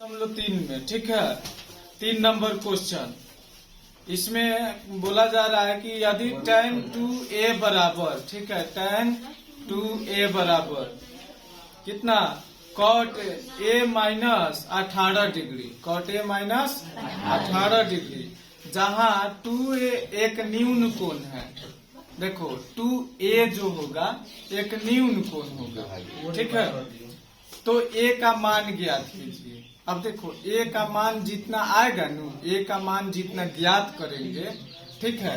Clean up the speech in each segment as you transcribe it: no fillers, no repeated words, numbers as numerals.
3 में, ठीक है। 3 नंबर क्वेश्चन, इसमें बोला जा रहा है कि यदि tan 2a बराबर, ठीक है, tan 2a बराबर कितना cot a minus 18 degree, cot a minus 18 degree, जहाँ 2a एक न्यून कोण है। देखो 2a जो होगा एक न्यून कोण होगा, ठीक है। तो a का मान ज्ञात कीजिए। अब देखो a का मान जितना आएगा न, a का मान जितना ज्ञात करेंगे, ठीक है,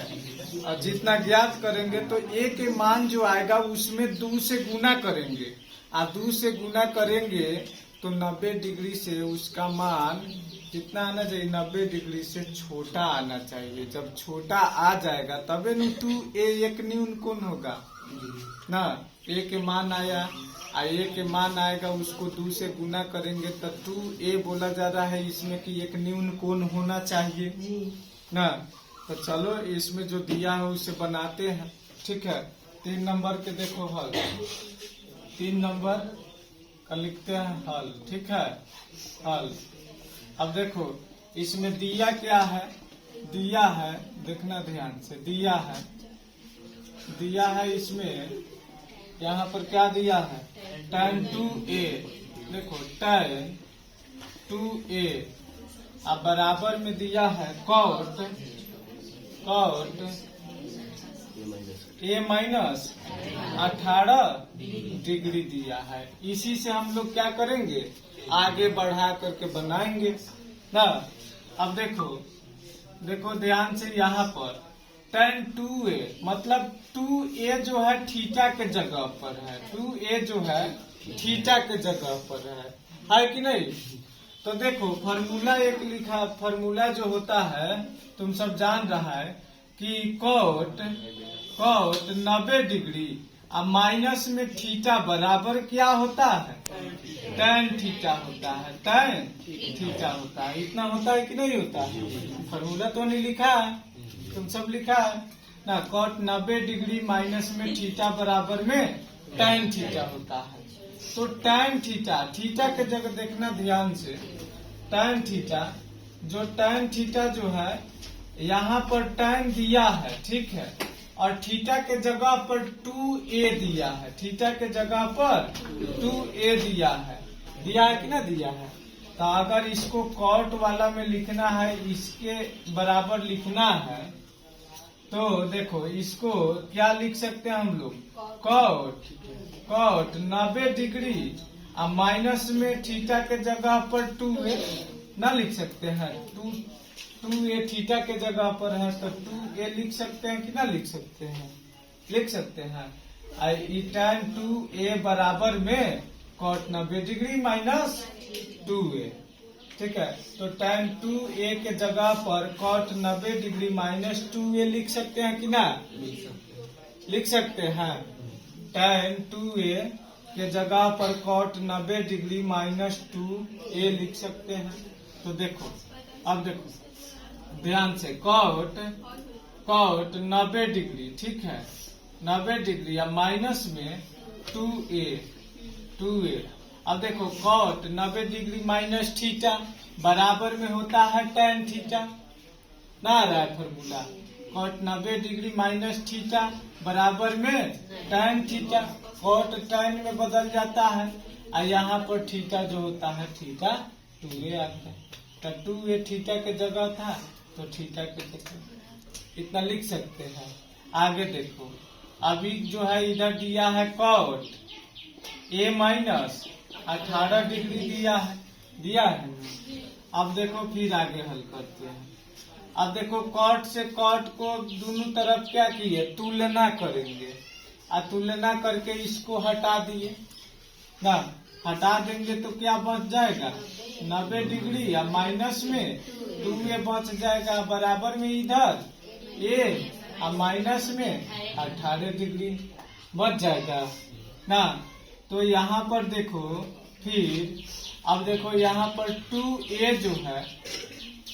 और जितना ज्ञात करेंगे तो a के मान जो आएगा उसमें 2 से गुना करेंगे, और 2 से गुना करेंगे तो 90 डिग्री से उसका मान कितना आना चाहिए, 90 डिग्री से छोटा आना चाहिए। जब छोटा आ जाएगा तबे न 2a एक न्यून कोण होगा ना। a के मान आया, a के मान आएगा, उसको 2 से गुना करेंगे तो 2a बोला जा रहा है इसमें कि एक न्यून कोण होना चाहिए ना। तो चलो इसमें जो दिया है उसे बनाते हैं, ठीक है। 3 नंबर के देखो हल, 3 नंबर का लिखते हैं हल, ठीक है, हल। अब देखो इसमें दिया क्या है, दिया है, देखना ध्यान से, दिया है इसमें, यहाँ पर क्या दिया है, tan 2a, देखो tan 2a, अब बराबर में दिया है cot a माइनस 18 डिग्री दिया है। इसी से हम लोग क्या करेंगे, आगे बढ़ा करके बनाएंगे ना। अब देखो ध्यान से, यहाँ पर tan 2a मतलब 2a जो है थीटा के जगह पर है, 2a जो है थीटा के जगह पर है कि नहीं। तो देखो फार्मूला एक लिखा, फार्मूला जो होता है तुम सब जान रहा है कि cot 90 डिग्री और माइनस में थीटा बराबर क्या होता है, tan थीटा होता है, tan थीटा होता है। इतना होता है कि नहीं होता है, फार्मूला तो नहीं लिखा है, तुम सब लिखा है ना। cot 90 डिग्री माइनस में थीटा बराबर में tan थीटा होता है। तो tan थीटा, थीटा के जगह देखना ध्यान से, tan थीटा जो है यहाँ पर tan दिया है, ठीक है, और थीटा के जगह पर 2a दिया है, थीटा के जगह पर 2a दिया है कि ना दिया है। तो अगर इसको cot वाला में लिखना है, इसके बराबर लिखना है, तो देखो इसको क्या लिख सकते हैं हम लोग, cot 90 डिग्री और माइनस में थीटा के जगह पर 2a ना लिख सकते हैं, 2a थीटा के जगह पर है तो 2a लिख सकते हैं कि ना लिख सकते हैं, लिख सकते हैं। tan 2a बराबर में cot 90 डिग्री माइनस 2a, ठीक है। तो tan 2a के जगह पर cot 90 डिग्री माइनस 2a लिख सकते हैं कि ना, लिख सकते हैं। tan 2a के जगह पर cot 90 डिग्री माइनस 2a लिख सकते हैं। तो देखो, अब देखो ध्यान से, cot 90 डिग्री, ठीक है, 90 डिग्री या माइनस में 2a। अब देखो cot 90 डिग्री माइनस थीटा बराबर में होता है tan थीटा ना, आ रहा है formula, cot 90 degree minus theta बराबर में tan थीटा, cot tan में बदल जाता है, और यहाँ पर थीटा जो होता है थीटा 2a आता है। तो 2a थीटा के जगह था तो थीटा के जगह इतना लिख सकते हैं। आगे देखो, अभी जो है इधर दिया है cot a माइनस 18 डिग्री दिया है। अब देखो फिर आगे हल करते हैं। अब देखो cot से cot को दोनों तरफ क्या किए, तुलना करेंगे, और तुलना करके इसको हटा दिए ना, हटा देंगे तो क्या बच जाएगा, 90 डिग्री या माइनस में 2a बच जाएगा, बराबर में इधर a और माइनस में 18 डिग्री बच जाएगा ना। तो यहाँ पर देखो फिर, अब देखो यहाँ पर 2a जो है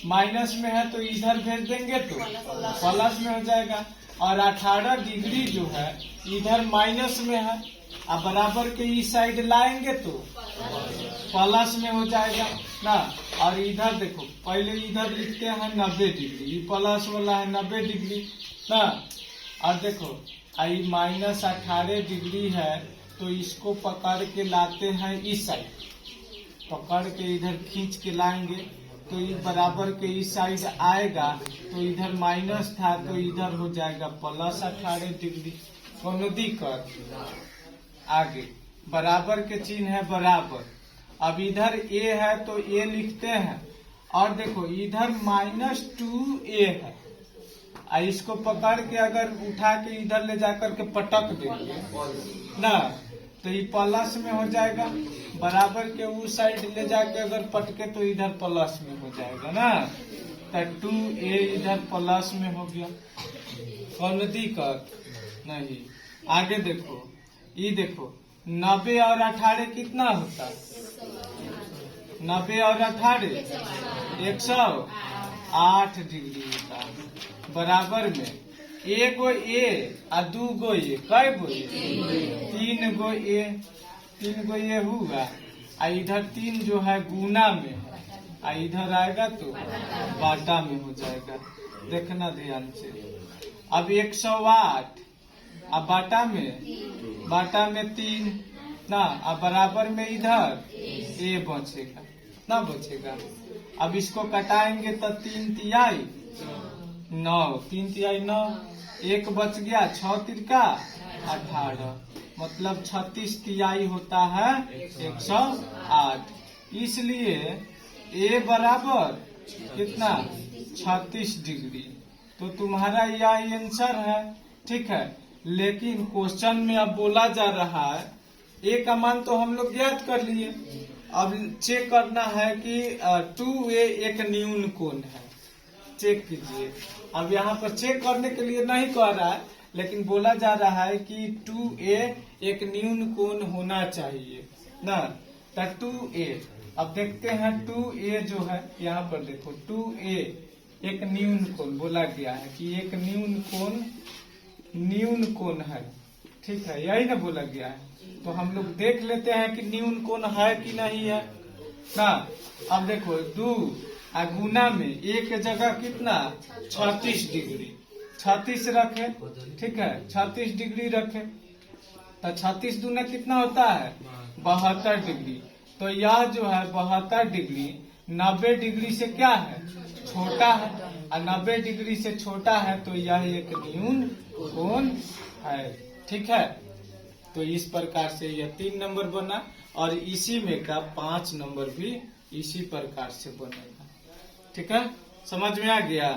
माइनस में है तो इधर भेज देंगे तो प्लस में हो जाएगा, और 18 डिग्री जो है इधर माइनस में है अब बराबर के इस साइड लाएंगे तो प्लस में हो जाएगा ना। और इधर देखो, पहले इधर लिखते हैं 90 डिग्री, ये प्लस वाला है 90 डिग्री ना। और देखो आई -18 डिग्री है, तो इसको पकड़ के लाते हैं इस साइड, पकड़ के इधर खींच के लाएंगे तो ये बराबर के इस साइड आएगा, तो इधर माइनस था तो इधर हो जाएगा +18 डिग्री। कोनो दिक्कत? आगे बराबर के चिन्ह है बराबर। अब इधर a है तो a लिखते हैं, और देखो इधर -2a है, इसको पकड़ के अगर उठा के इधर ले जाकर के पटक देंगे ना, तो ये प्लस में हो जाएगा। बराबर के उस साइड ले जाके अगर पटके तो इधर प्लस में हो जाएगा ना, तो 2a इधर प्लस में हो गया। कौन दिक्कत नहीं। आगे देखो, ये देखो 90 और 18 कितना होता है? 90 और 18 108 डिग्री होता है। बराबर में एगो ए आ 2 गो ए, कै गो ए? 3 गो ए, 3 गो ए हुआ। आ इधर 3 जो है गुना में है, आ इधर आएगा तो बाटा में हो जाएगा। देखना ध्यान से। अब 108 अब बाटा में 3 ना, अब बराबर में इधर ए बचेगा ना, बचेगा। अब इसको कटाएंगे तो 3 तिहाई 9, 3 तिहाई 9, 1 बच गया, 6 तिरका 18, मतलब 36 तिहाई होता है 108। इसलिए ए बराबर कितना? 36 डिग्री। तो तुम्हारा यह आंसर है, ठीक है। लेकिन क्वेश्चन में अब बोला जा रहा है, ए का मान तो हम लोग ज्ञात कर लिए, अब चेक करना है कि 2a एक न्यून कोण है। चेक कीजिए। अब यहाँ पर चेक करने के लिए नहीं कह रहा है, लेकिन बोला जा रहा है कि 2a एक न्यून कोण होना चाहिए ना, तो 2a। अब देखते हैं 2a जो है, यहाँ पर देखो 2a एक न्यून कोण बोला गया है कि एक न्यून कोण है, ठीक है, यही ना बोला गया है। तो हम लोग देख लेते हैं कि न्यून कोण है कि नहीं है ना। अब देखो 2 गुना में एक जगह कितना? 36 डिग्री, 36 रखे, ठीक है, 36 डिग्री रखे, तो 36 दूना कितना होता है? 72 डिग्री। तो यह जो है 72 डिग्री 90 डिग्री से क्या है? छोटा है, और 90 डिग्री से छोटा है, तो यह एक न्यून कोण है, ठीक है। तो इस प्रकार से यह 3 नंबर बना, और इसी में का 5 नंबर भी इसी प्रकार से बनेगा, ठीक है। समझ में आ गया?